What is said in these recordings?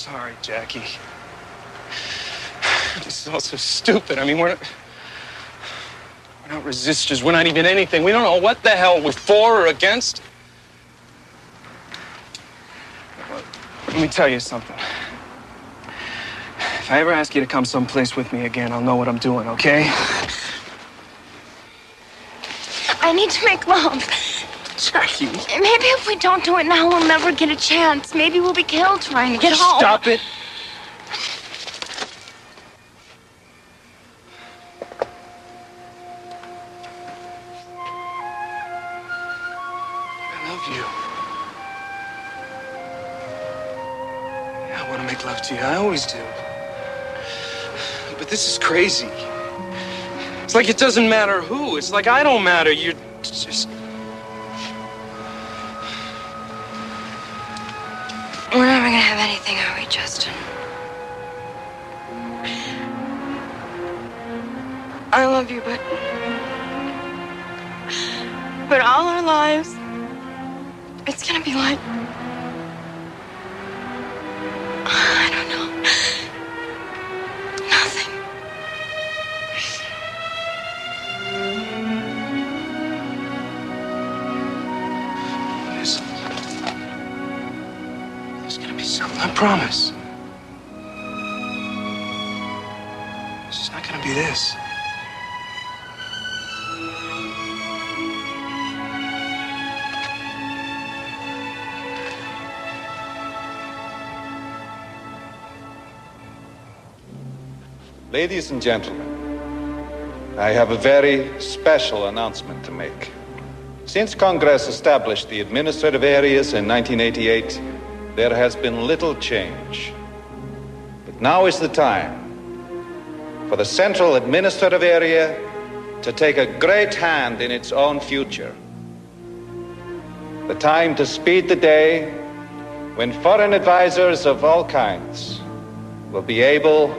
sorry, Jackie. This is all so stupid. I mean, we're not resistors. We're not even anything. We don't know what the hell we're for or against. Let me tell you something. If I ever ask you to come someplace with me again, I'll know what I'm doing, okay? I need to make love. Jackie. Maybe if we don't do it now, we'll never get a chance. Maybe we'll be killed trying to get home. Stop it. I love you. Yeah, I want to make love to you. I always do. But this is crazy. It's like it doesn't matter who. It's like I don't matter. You're just... We're never gonna have anything, are we, Justin? I love you, but all our lives, it's gonna be like... I don't know. Nothing. There's gonna be something, I promise. It's just not gonna be this. Ladies and gentlemen, I have a very special announcement to make. Since Congress established the administrative areas in 1988, there has been little change. But now is the time for the Central Administrative Area to take a great hand in its own future. The time to speed the day when foreign advisors of all kinds will be able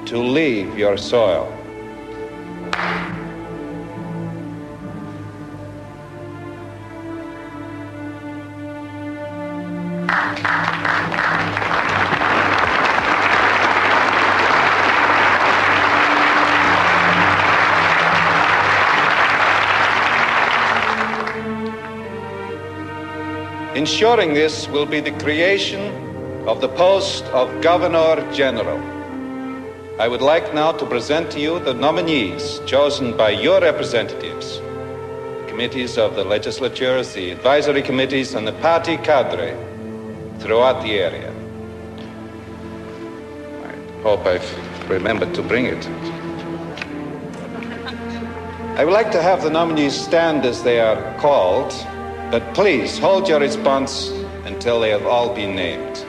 to leave your soil. Ensuring this will be the creation of the post of Governor General. I would like now to present to you the nominees chosen by your representatives, the committees of the legislatures, the advisory committees, and the party cadre throughout the area. I hope I've remembered to bring it. I would like to have the nominees stand as they are called, but please hold your response until they have all been named.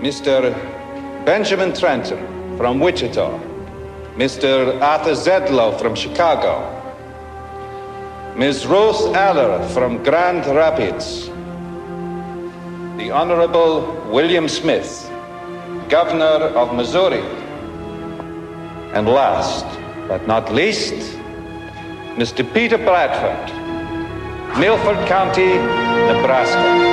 Mr. Benjamin Trenton from Wichita, Mr. Arthur Zedlow from Chicago, Ms. Ruth Aller from Grand Rapids, the Honorable William Smith, Governor of Missouri, and last but not least, Mr. Peter Bradford, Milford County, Nebraska.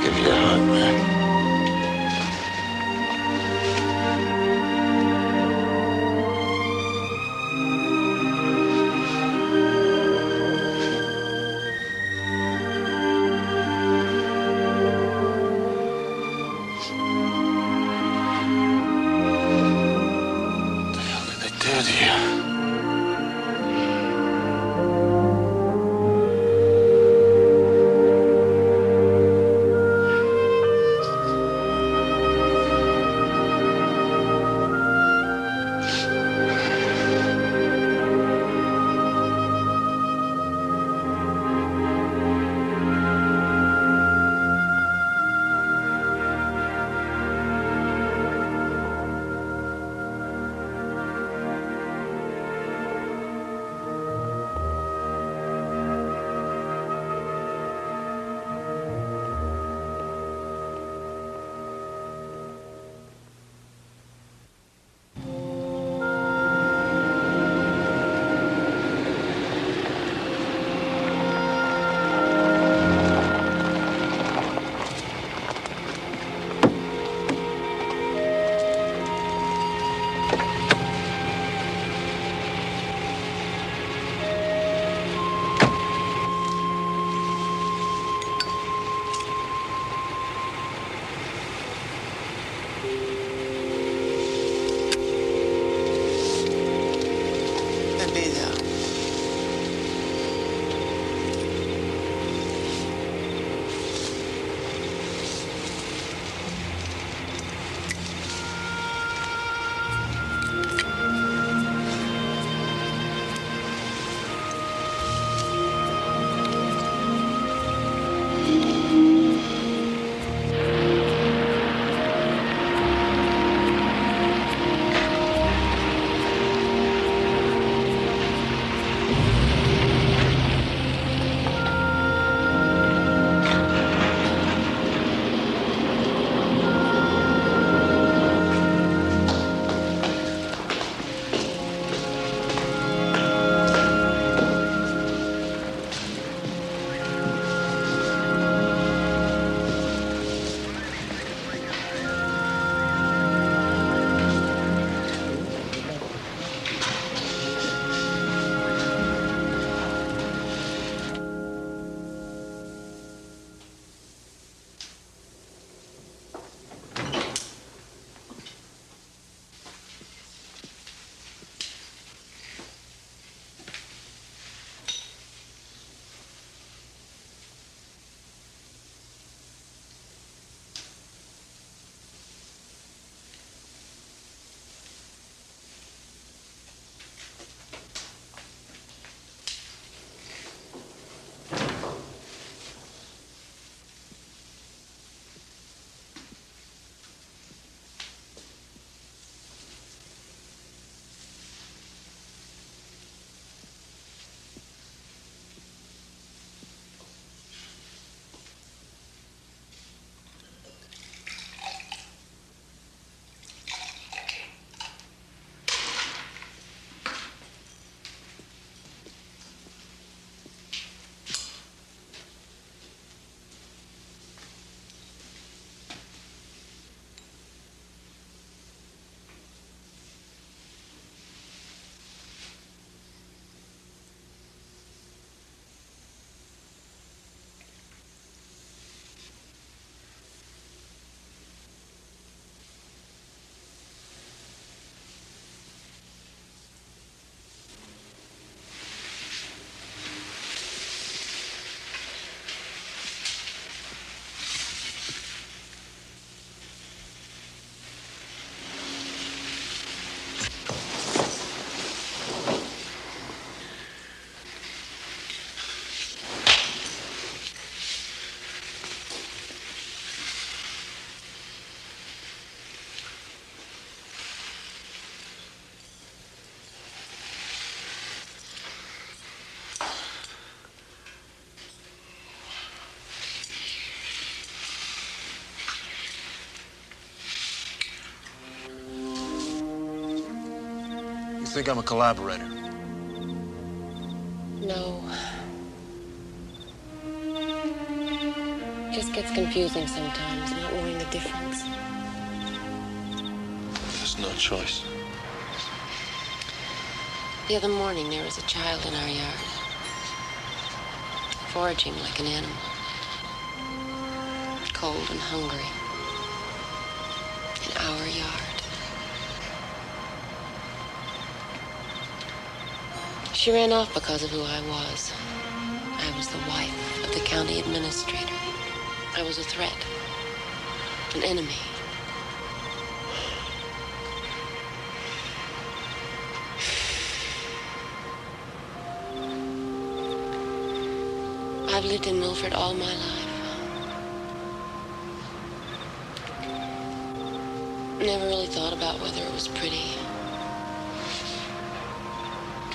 give you a hug, man. think I'm a collaborator? No. You're just gets confusing sometimes, not knowing the difference. There's no choice. The other morning, there was a child in our yard, foraging like an animal, cold and hungry, in our yard. She ran off because of who I was. I was the wife of the county administrator. I was a threat, an enemy. I've lived in Milford all my life. Never really thought about whether it was pretty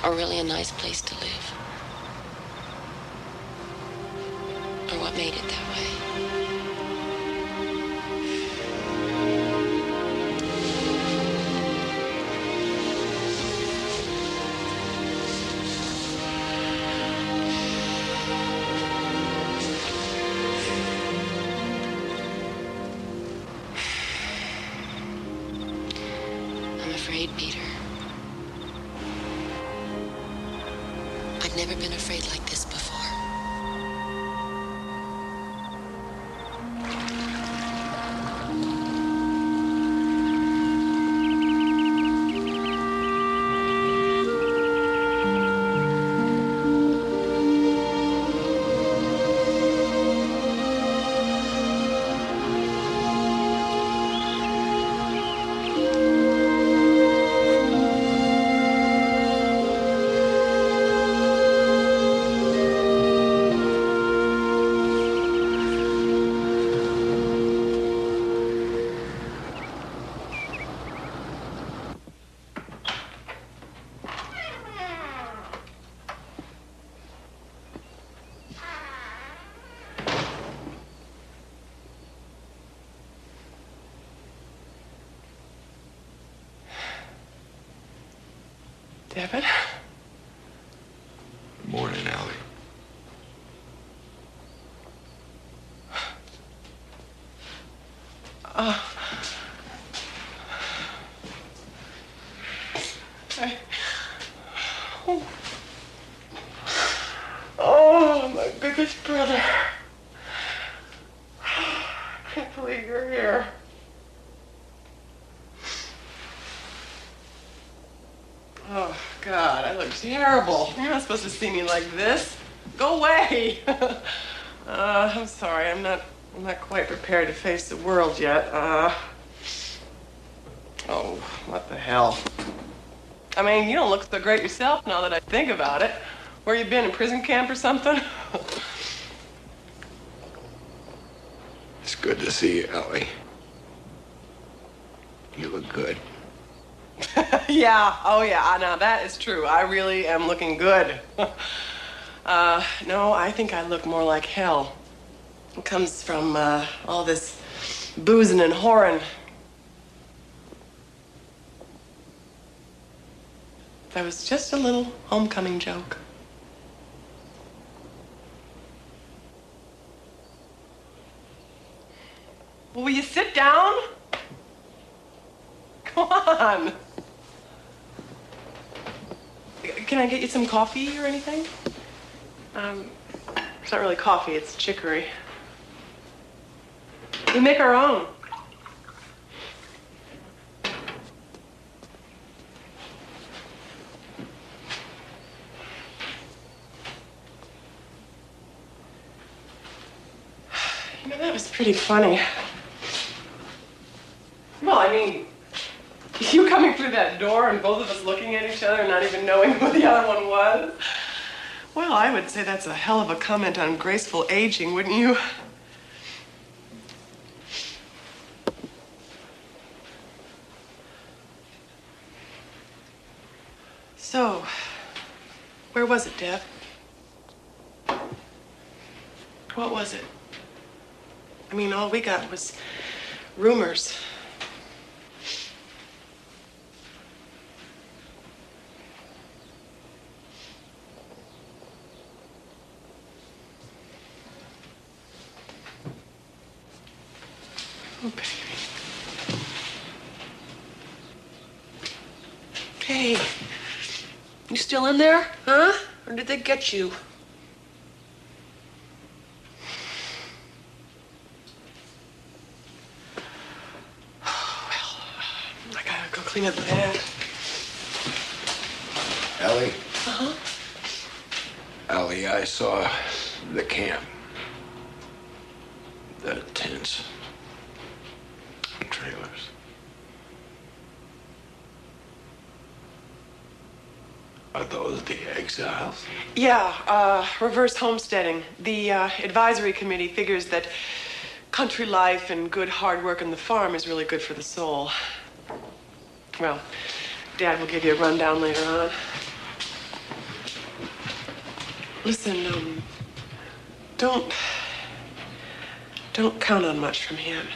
or really a nice place to live, or what made it that way. I'm afraid, Peter. I've never been afraid like this before. Devin? Good morning, Allie. Oh, my biggest brother. I can't believe you're here. Oh, God, I look terrible. You're not supposed to see me like this. Go away. I'm sorry. I'm not quite prepared to face the world yet. Oh, what the hell? I mean, you don't look so great yourself now that I think about it. Where you been, in prison camp or something? It's good to see you, Allie. You look good. Yeah, oh yeah, now that is true. I really am looking good. No, I think I look more like hell. It comes from all this boozing and whoring. That was just a little homecoming joke. Well, will you sit down? Come on. Can I get you some coffee or anything? It's not really coffee, it's chicory. We make our own. You know, that was pretty funny. Well, I mean, you coming through that door and both of us looking at each other and not even knowing who the other one was? Well, I would say that's a hell of a comment on graceful aging, wouldn't you? So, where was it, Deb? What was it? I mean, all we got was rumors. Oh, baby. Hey, you still in there, huh? Or did they get you? I gotta go clean up the bed. Ellie? Uh-huh. Ellie, I saw the camp. The tents. Trailers. Are those the exiles? Yeah, reverse homesteading. The advisory committee figures that country life and good hard work on the farm is really good for the soul. Well, Dad will give you a rundown later on. Listen, don't count on much from him.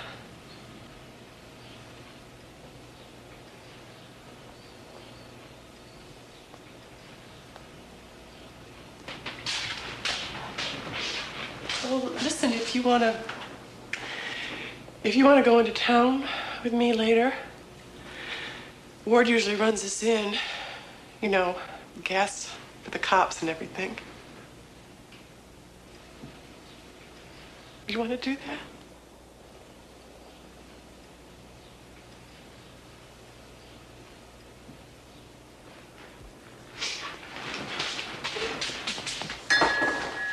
Well, listen, if you want to go into town with me later, Ward usually runs us in, you know, gas for the cops and everything. You want to do that?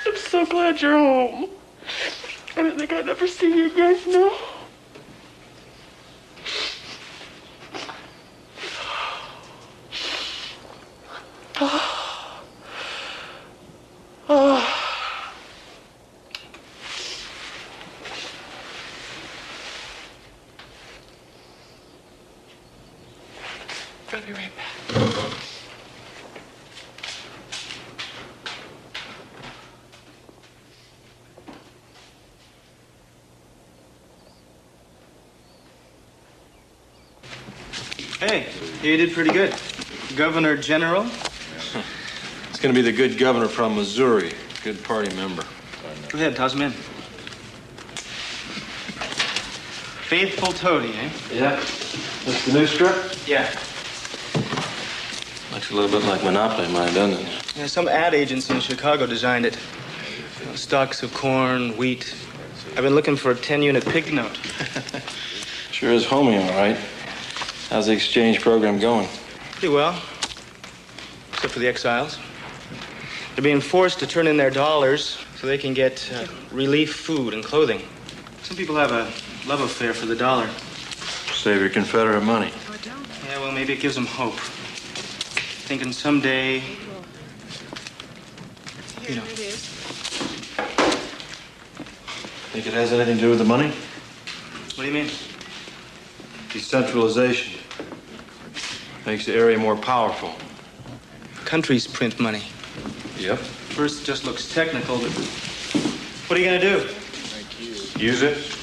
I'm so glad you're home. I didn't think I'd ever see you again, no? I'll be right back. Hey, you did pretty good. Governor General? It's going to be the good governor from Missouri. Good party member. Go ahead, toss him in. Faithful Toady, eh? Yeah. That's the new strip? Yeah. Looks a little bit like Monopoly mine, doesn't it? Yeah, some ad agency in Chicago designed it. You know, stocks of corn, wheat. I've been looking for a 10-unit pig note. Sure is homey, all right. How's the exchange program going? Pretty well. Except for the exiles. They're being forced to turn in their dollars so they can get relief food and clothing. Some people have a love affair for the dollar. Save your Confederate money. Yeah, well, maybe it gives them hope. Thinking someday, you know. Think it has anything to do with the money? What do you mean? Decentralization. Makes the area more powerful. Countries print money. Yep. First, it just looks technical, but what are you gonna do? Use it?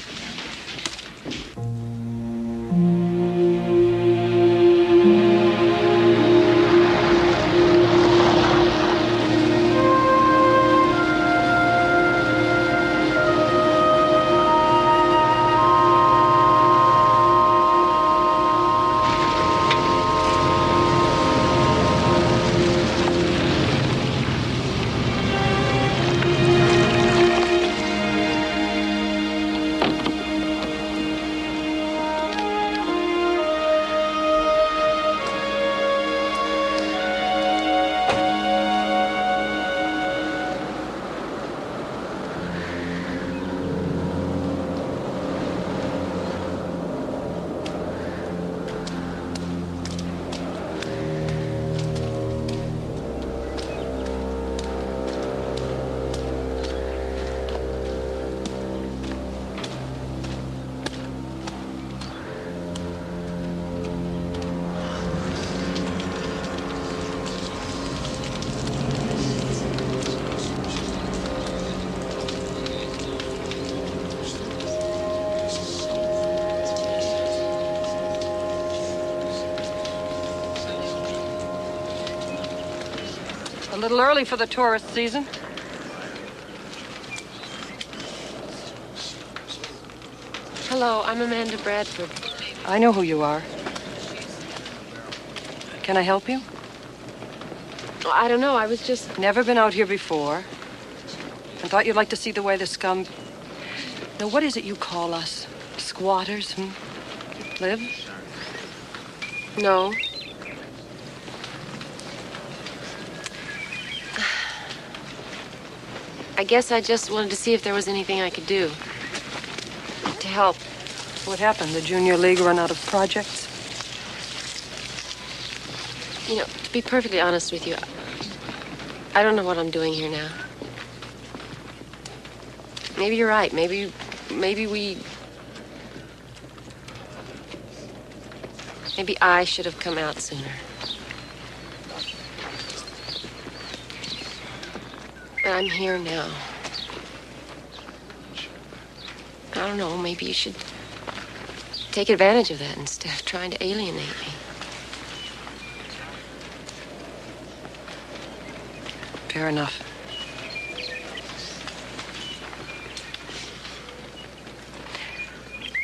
A little early for the tourist season. Hello, I'm Amanda Bradford. I know who you are. Can I help you? Oh, I don't know, I was just... Never been out here before. I thought you'd like to see the way the scum... Now, what is it you call us? Squatters, Live? No. I guess I just wanted to see if there was anything I could do to help. What happened? The Junior League run out of projects? You know, to be perfectly honest with you, I don't know what I'm doing here now. Maybe you're right. Maybe I should have come out sooner. But I'm here now. I don't know, maybe you should take advantage of that instead of trying to alienate me. Fair enough.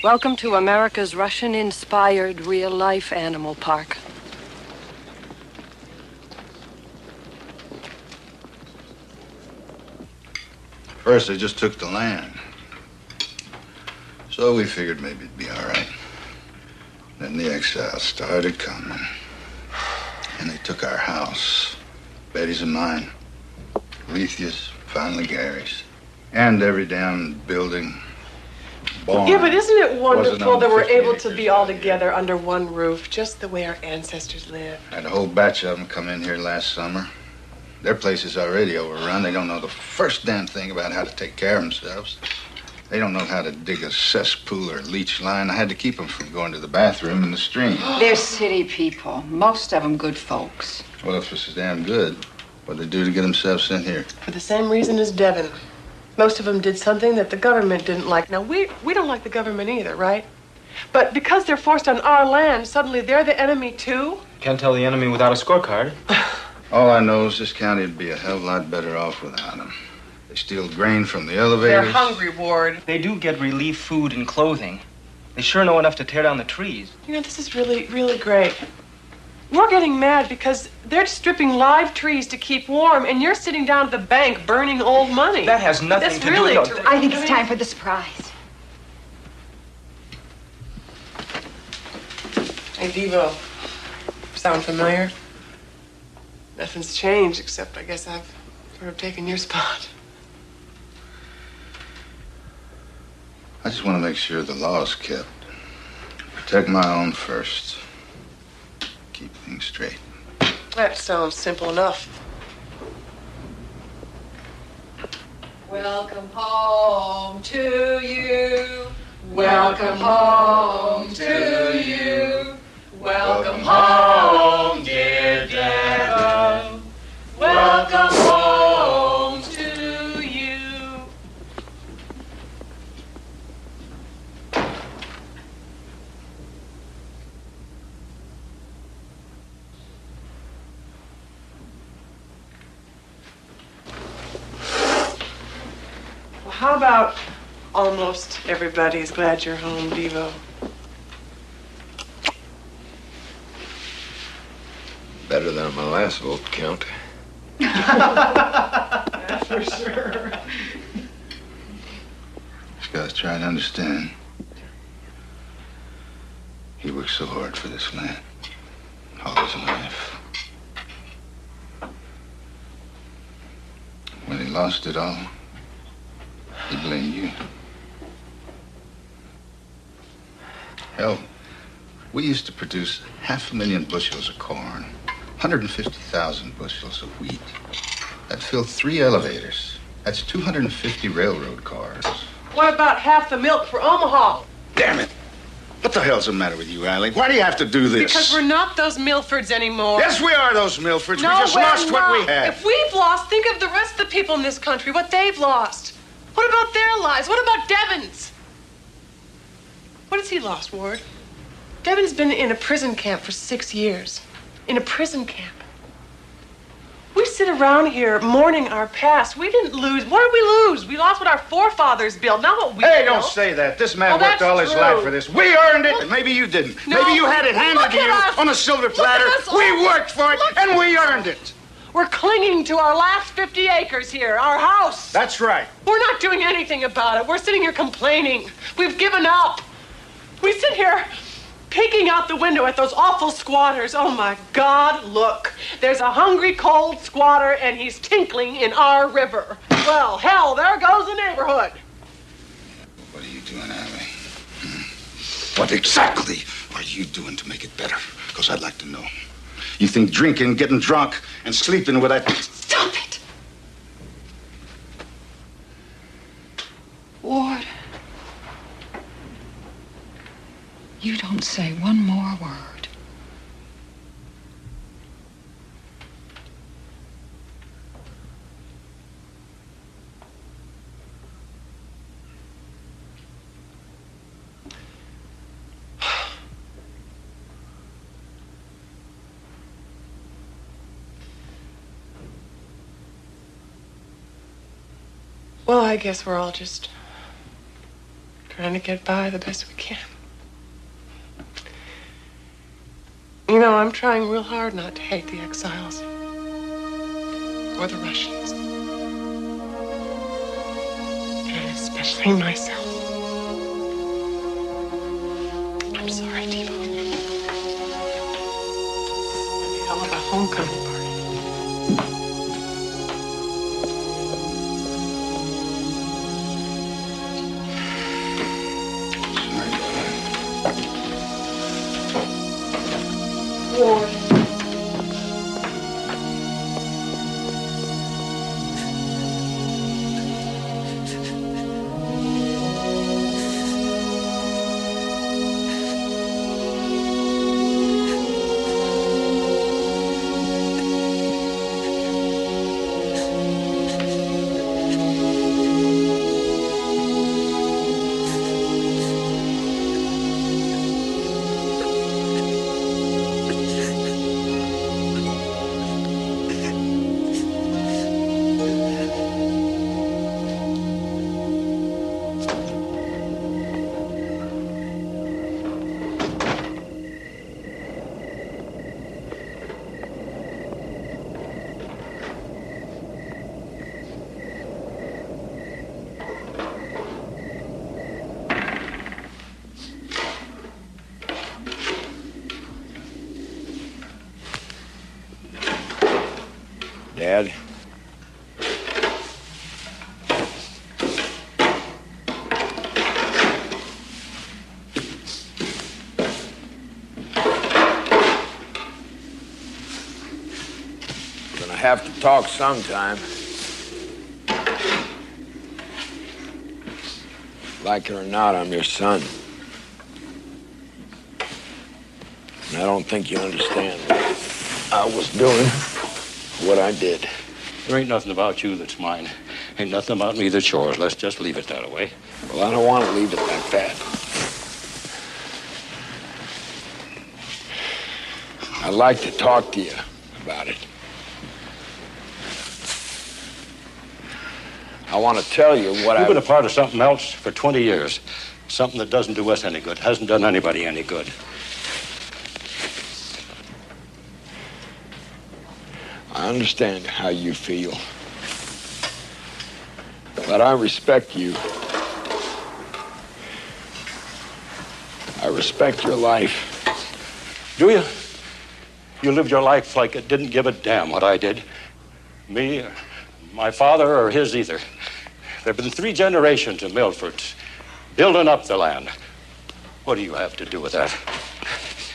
Welcome to America's Russian-inspired real-life animal park. First, they just took the land. So we figured maybe it'd be all right. Then the exiles started coming. And they took our house. Betty's and mine. Lethia's, finally Gary's. And every damn building. Barn. Yeah, but isn't it wonderful that we're 50 able to acres be all out here. together under one roof, just the way our ancestors lived? Had a whole batch of them come in here last summer. Their place is already overrun. They don't know the first damn thing about how to take care of themselves. They don't know how to dig a cesspool or leach line. I had to keep them from going to the bathroom in the stream. They're city people. Most of them good folks. Well, if this is damn good, what'd they do to get themselves sent here? For the same reason as Devin. Most of them did something that the government didn't like. Now, we don't like the government either, right? But because they're forced on our land, suddenly they're the enemy too? Can't tell the enemy without a scorecard. All I know is this county would be a hell of a lot better off without them. They steal grain from the elevators. They're hungry, Ward. They do get relief food and clothing. They sure know enough to tear down the trees. You know, this is really, really great. We're getting mad because they're stripping live trees to keep warm, and you're sitting down at the bank burning old money. That has nothing That's to really do with... terrific. I think it's time for the surprise. Hey, Devo. Sound familiar? Nothing's changed, except I guess I've sort of taken your spot. I just want to make sure the law's kept. Protect my own first. Keep things straight. That sounds simple enough. Welcome home to you. Welcome home to you. Welcome home, dear Devon. Welcome home to you. Well, how about almost everybody's glad you're home, Devo? Better than my last vote count. That's for sure. This guy's trying to understand. He worked so hard for this land. All his life. When he lost it all, he blamed you. Hell, we used to produce 500,000 bushels of corn, 150,000 bushels of wheat. That filled 3 elevators. That's 250 railroad cars. What about half the milk for Omaha? Damn it! What the hell's the matter with you, Allie? Why do you have to do this? Because we're not those Milfords anymore. Yes, we are those Milfords. No, we just we're lost what we not. had. If we've lost, think of the rest of the people in this country, what they've lost. What about their lives? What about Devin's? What has he lost, Ward? Devin's been in a prison camp for 6 years. In a prison camp. We sit around here mourning our past. We didn't lose. What did we lose? We lost what our forefathers built, not what we built. Hey, don't say that. This man worked all his life for this. We earned it, and maybe you didn't. No, maybe you had it handed to you on a silver platter. We worked for it, and we earned it. We're clinging to our last 50 acres here, our house. That's right. We're not doing anything about it. We're sitting here complaining. We've given up. We sit here peeking out the window at those awful squatters. Oh, my God, look. There's a hungry, cold squatter, and he's tinkling in our river. Well, hell, there goes the neighborhood. What are you doing, Abby? What exactly are you doing to make it better? Because I'd like to know. You think drinking, getting drunk, and sleeping with that... Stop it! Ward. You don't say one more word. Well, I guess we're all just trying to get by the best we can. You know, I'm trying real hard not to hate the exiles or the Russians. And especially myself. I'm sorry, Timo. It's a hell of a homecoming party. Ward. Dad? We're gonna have to talk sometime. Like it or not, I'm your son. And I don't think you understand what I was doing. What I did. There ain't nothing about you that's mine. Ain't nothing about me that's yours. Let's just leave it that way. Well, I don't want to leave it like that. I'd like to talk to you about it. I want to tell you what You've been a part of something else for 20 years. Something that doesn't do us any good, hasn't done anybody any good. I understand how you feel. But I respect you. I respect your life. Do you? You lived your life like it didn't give a damn what I did. Me, or my father, or his either. There have been 3 generations of Milfords building up the land. What do you have to do with that?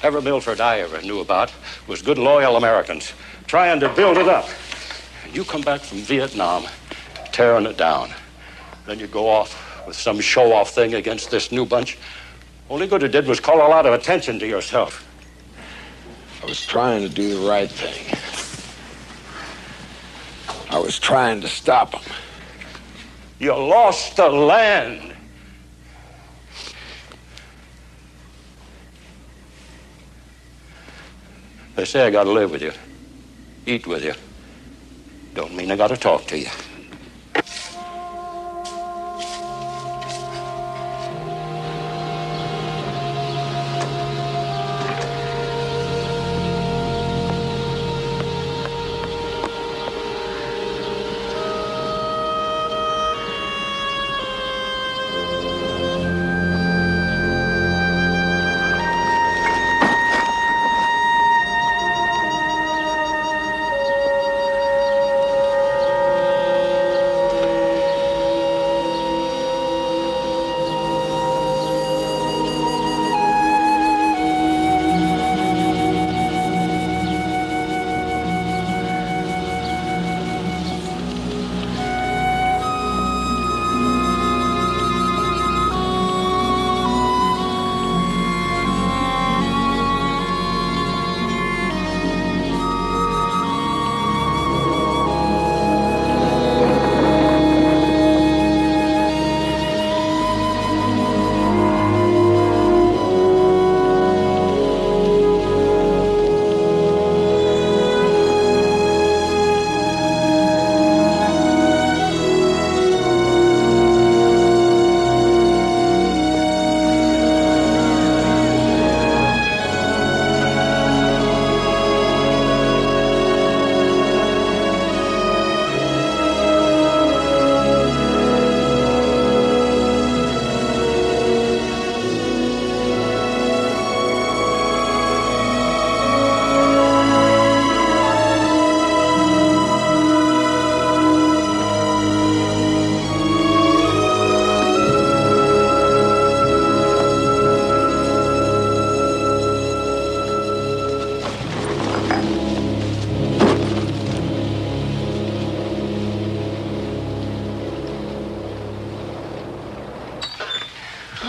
Every Milford I ever knew about was good, loyal Americans trying to build it up. And you come back from Vietnam, tearing it down. Then you go off with some show-off thing against this new bunch. Only good it did was call a lot of attention to yourself. I was trying to do the right thing. I was trying to stop them. You lost the land. They say I gotta live with you, eat with you, Don't mean I gotta talk to you.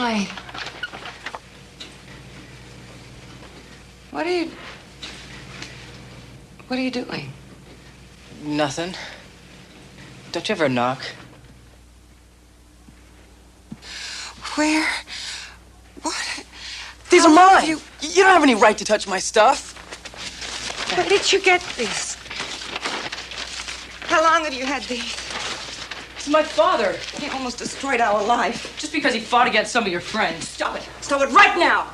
Hi. What are you doing? Nothing. Don't you ever knock? Where? What? These are mine! You don't have any right to touch my stuff. Where did you get these? How long have you had these? It's my father. He almost destroyed our life. Just because he fought against some of your friends. Stop it. Stop it right now.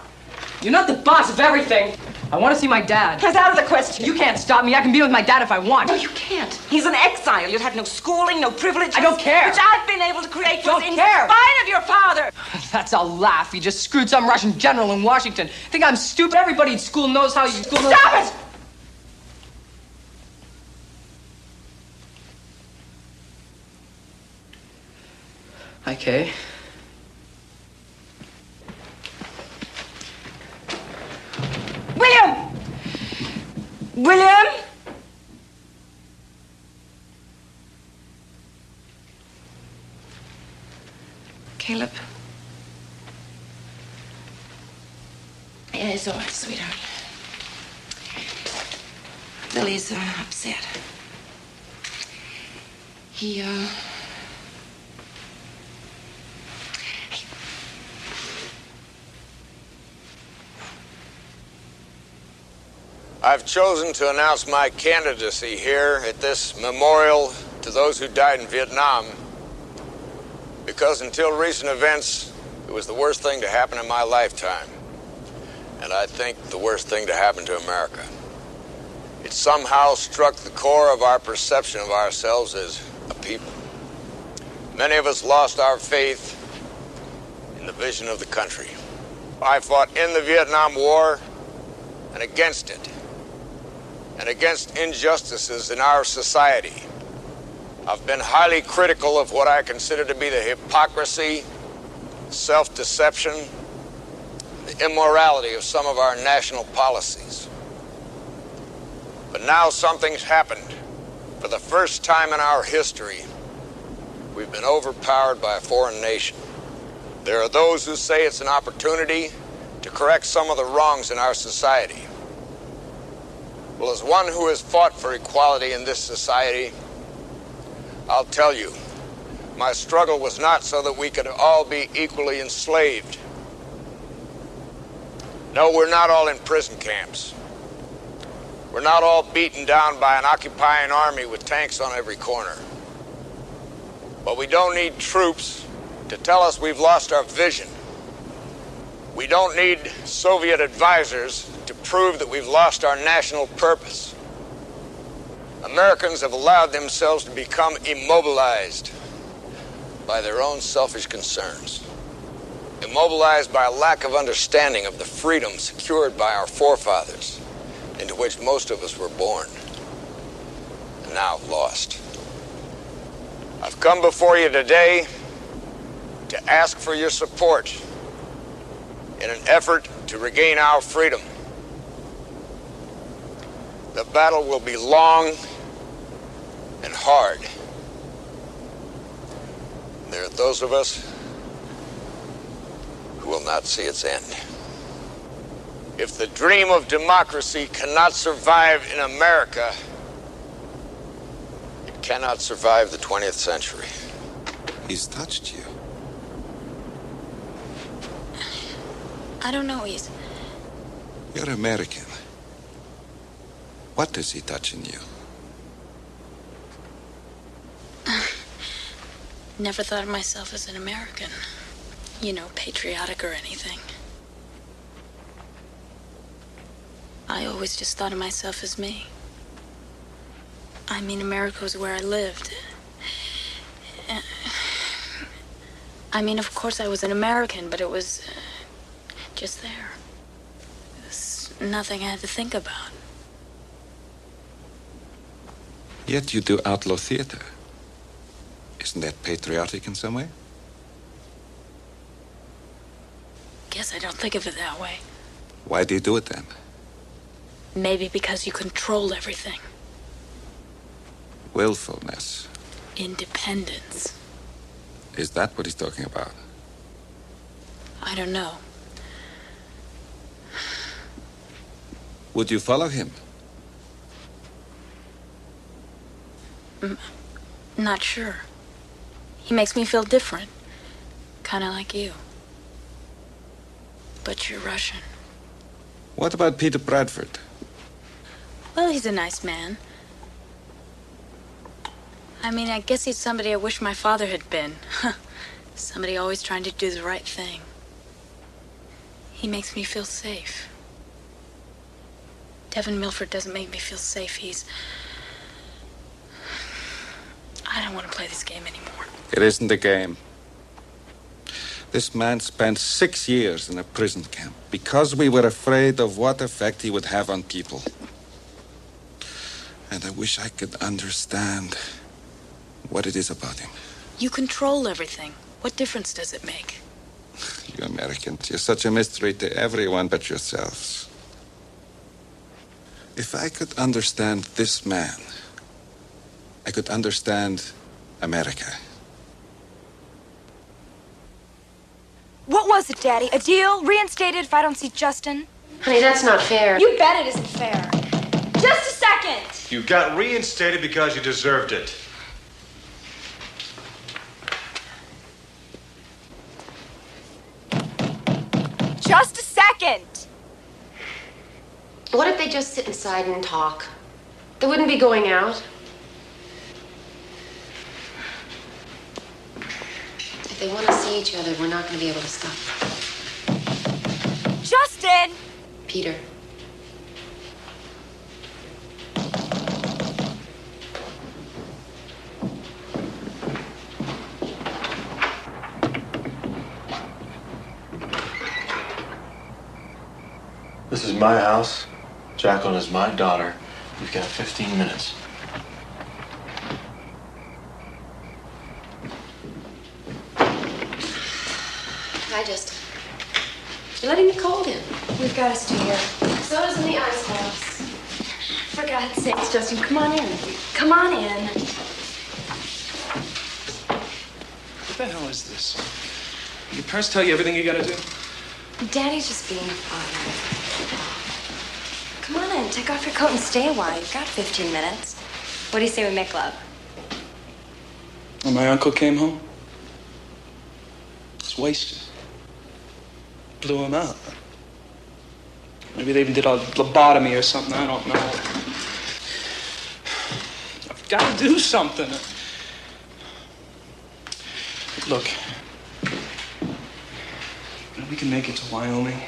You're not the boss of everything. I want to see my dad. That's out of the question. You can't stop me. I can be with my dad if I want. No, you can't. He's an exile. You'd have no schooling, no privileges. I don't care. Which I've been able to create Don't in care. spite of your father. That's a laugh. You just screwed some Russian general in Washington. Think I'm stupid? Everybody at school knows how you... Stop it! Hi, Kay. William! William? Caleb? Yeah, it's all right, sweetheart. Billy's upset. He, I've chosen to announce my candidacy here at this memorial to those who died in Vietnam because until recent events, it was the worst thing to happen in my lifetime. And I think the worst thing to happen to America. It somehow struck the core of our perception of ourselves as a people. Many of us lost our faith in the vision of the country. I fought in the Vietnam War and against it, and against injustices in our society. I've been highly critical of what I consider to be the hypocrisy, self-deception, the immorality of some of our national policies. But now something's happened. For the first time in our history, we've been overpowered by a foreign nation. There are those who say it's an opportunity to correct some of the wrongs in our society. Well, as one who has fought for equality in this society, I'll tell you, my struggle was not so that we could all be equally enslaved. No, we're not all in prison camps. We're not all beaten down by an occupying army with tanks on every corner. But we don't need troops to tell us we've lost our vision. We don't need Soviet advisors to prove that we've lost our national purpose. Americans have allowed themselves to become immobilized by their own selfish concerns. Immobilized by a lack of understanding of the freedom secured by our forefathers, into which most of us were born, and now lost. I've come before you today to ask for your support in an effort to regain our freedom. The battle will be long and hard. There are those of us who will not see its end. If the dream of democracy cannot survive in America, it cannot survive the 20th century. He's touched you. I don't know, You're American. What does he touch in you? Never thought of myself as an American. You know, patriotic or anything. I always just thought of myself as me. I mean, America was where I lived. I mean, of course I was an American, but it was just there. It was nothing I had to think about. Yet you do outlaw theater. Isn't that patriotic in some way? Guess I don't think of it that way. Why do you do it then? Maybe because you control everything. Willfulness. Independence. Is that what he's talking about? I don't know. Would you follow him? Not sure. He makes me feel different. Kind of like you. But you're Russian. What about Peter Bradford? Well, he's a nice man. I mean, I guess he's somebody I wish my father had been. Somebody always trying to do the right thing. He makes me feel safe. Devin Milford doesn't make me feel safe. I don't want to play this game anymore. It isn't a game. This man spent 6 years in a prison camp because we were afraid of what effect he would have on people. And I wish I could understand what it is about him. You control everything. What difference does it make? You Americans, you're such a mystery to everyone but yourselves. If I could understand this man, I could understand America. What was it, Daddy? A deal? Reinstated if I don't see Justin? Honey, that's not fair. You bet it isn't fair. Just a second! You got reinstated because you deserved it. Just a second! What if they just sit inside and talk? They wouldn't be going out. If they want to see each other, we're not going to be able to stop them. Justin! Peter. This is my house. Jacqueline is my daughter. We've got 15 minutes. Hi, Justin. You're letting me cold in. We've got to stay here. Soda's in the ice house. For God's sakes, Justin, come on in. Come on in. What the hell is this? Your parents tell you everything you gotta do? Daddy's just being a father. Come on in, take off your coat and stay a while. You've got 15 minutes. What do you say we make love? When my uncle came home, was wasted. Blew him out. Maybe they even did a lobotomy or something, I don't know. gotta do something. Look, we can make it to Wyoming.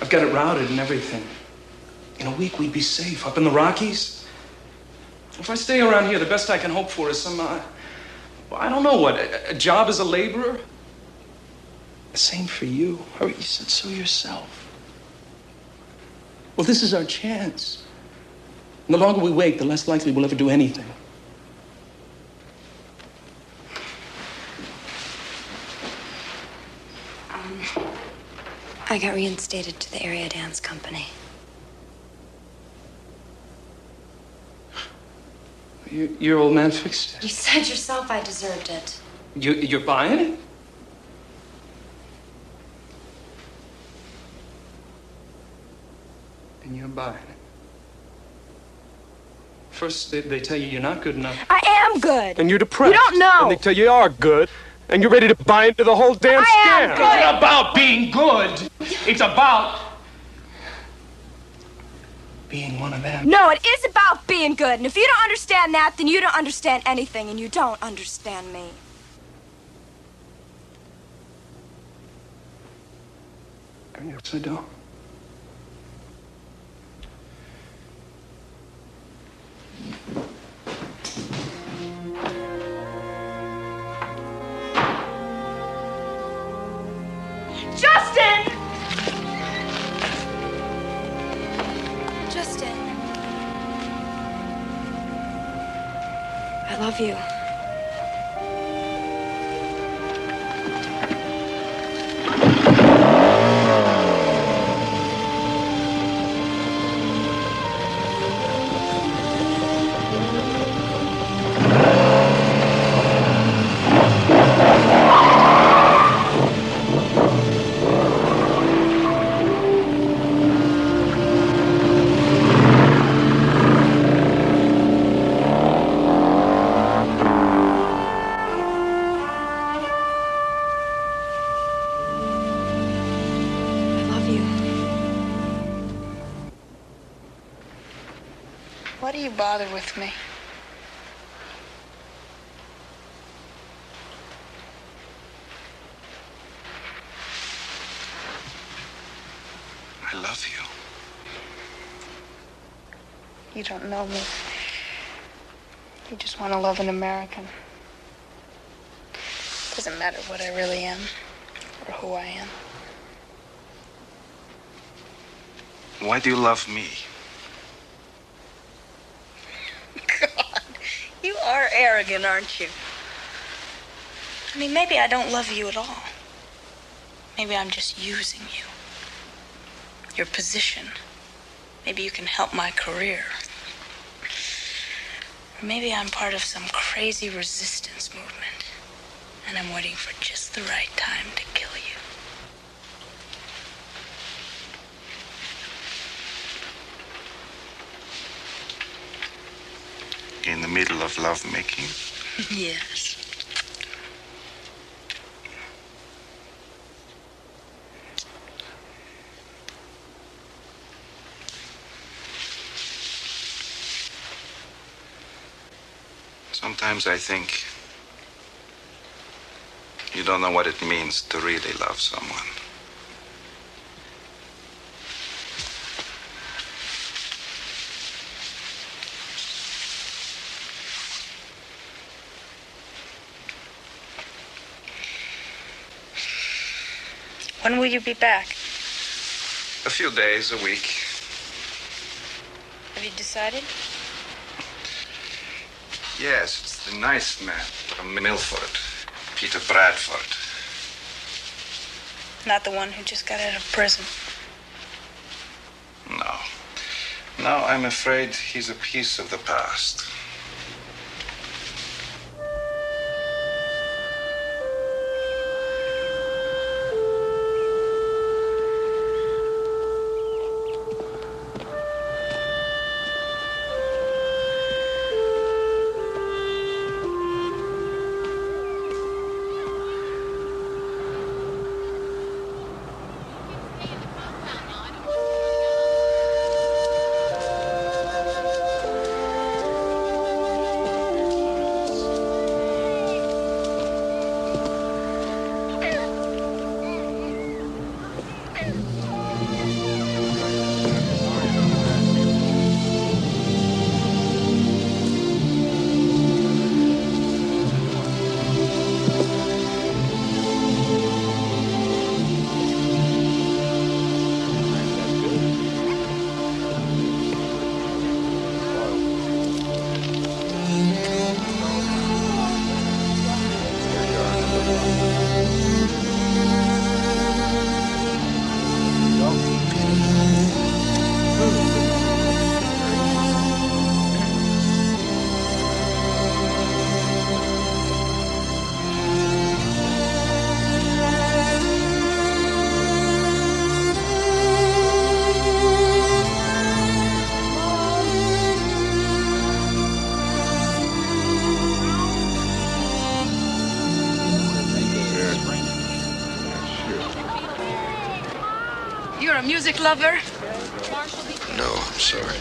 I've got it routed and everything. In a week, we'd be safe up in the Rockies. If I stay around here, the best I can hope for is some, well, I don't know what, a job as a laborer? The same for you. Oh, you said so yourself. Well, this is our chance. And the longer we wait, the less likely we'll ever do anything. I got reinstated to the area dance company. Your old man fixed it. You said yourself I deserved it. You're buying it? And you're buying it. First, they tell you you're not good enough. I am good. And you're depressed. You don't know. And they tell you are good. And you're ready to buy into the whole damn scam. It's not about being good. It's about being one of them. No, it is about being good. And if you don't understand that, then you don't understand anything, and you don't understand me. Yes, I don't. Justin! Justin. I love you. Why do you bother with me? I love you. You don't know me. You just want to love an American. Doesn't matter what I really am or who I am. Why do you love me? God, you are arrogant, aren't you? I mean, maybe I don't love you at all. Maybe I'm just using you. Your position. Maybe you can help my career. Or maybe I'm part of some crazy resistance movement, and I'm waiting for just the right time to kill you. In the middle of lovemaking? Yes. Sometimes I think you don't know what it means to really love someone. When will you be back? A few days, a week. Have you decided? Yes, it's the nice man from Milford, Peter Bradford. Not the one who just got out of prison. No. No, I'm afraid he's a piece of the past. You're a music lover? No, I'm sorry.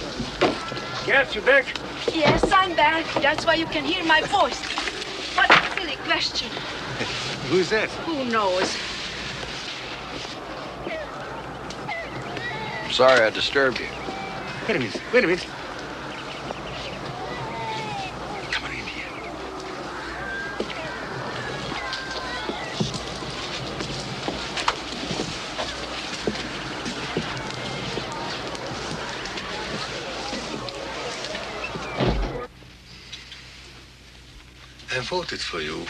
Yes, you back? Yes, I'm back. That's why you can hear my voice. What a silly question. Who's that? Who knows? Sorry I disturbed you. Wait a minute. Wait a minute. Come on in here. I voted for you.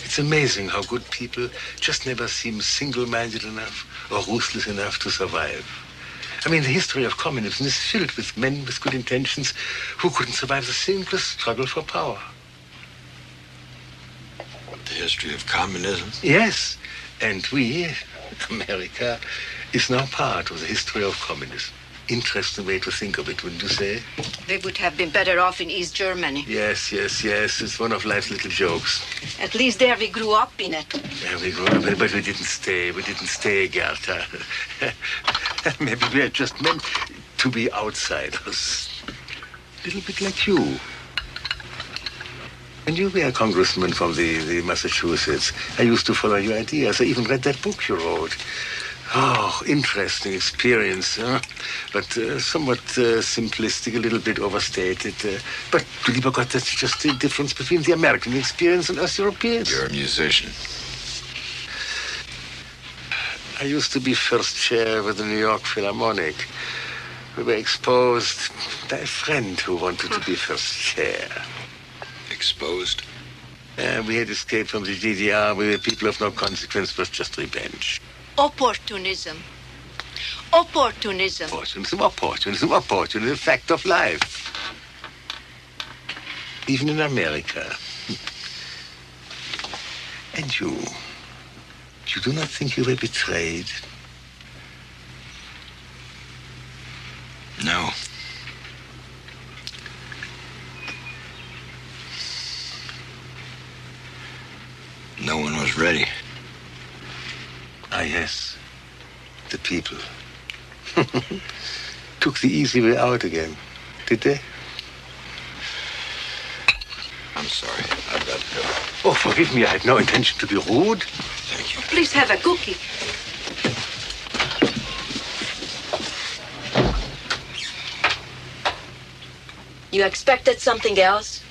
It's amazing how good people just never seem single-minded enough or ruthless enough to survive. I mean, the history of communism is filled with men with good intentions who couldn't survive the simplest struggle for power. The history of communism? Yes, and we, America, is now part of the history of communism. Interesting way to think of it, wouldn't you say? They would have been better off in East Germany. Yes. It's one of life's little jokes. At least there we grew up in it. Yeah, we grew up, but we didn't stay. We didn't stay, Gerta. Maybe we are just meant to be outsiders. A little bit like you. When you were a congressman from the Massachusetts, I used to follow your ideas. I even read that book you wrote. Oh, interesting experience, huh? But somewhat simplistic, a little bit overstated. But, lieber Gott, that's just the difference between the American experience and us Europeans. You're a musician. I used to be first chair with the New York Philharmonic. We were exposed by a friend who wanted to be first chair. Exposed? We had escaped from the DDR. We were people of no consequence. It was just revenge. Opportunism. Opportunism. Opportunism. Fact of life. Even in America. And you do not think you were betrayed? No. No one was ready. Ah, yes. The people. Took the easy way out again, did they? I'm sorry. I've got to go. Oh, forgive me. I had no intention to be rude. Thank you. Please have a cookie. You expected something else?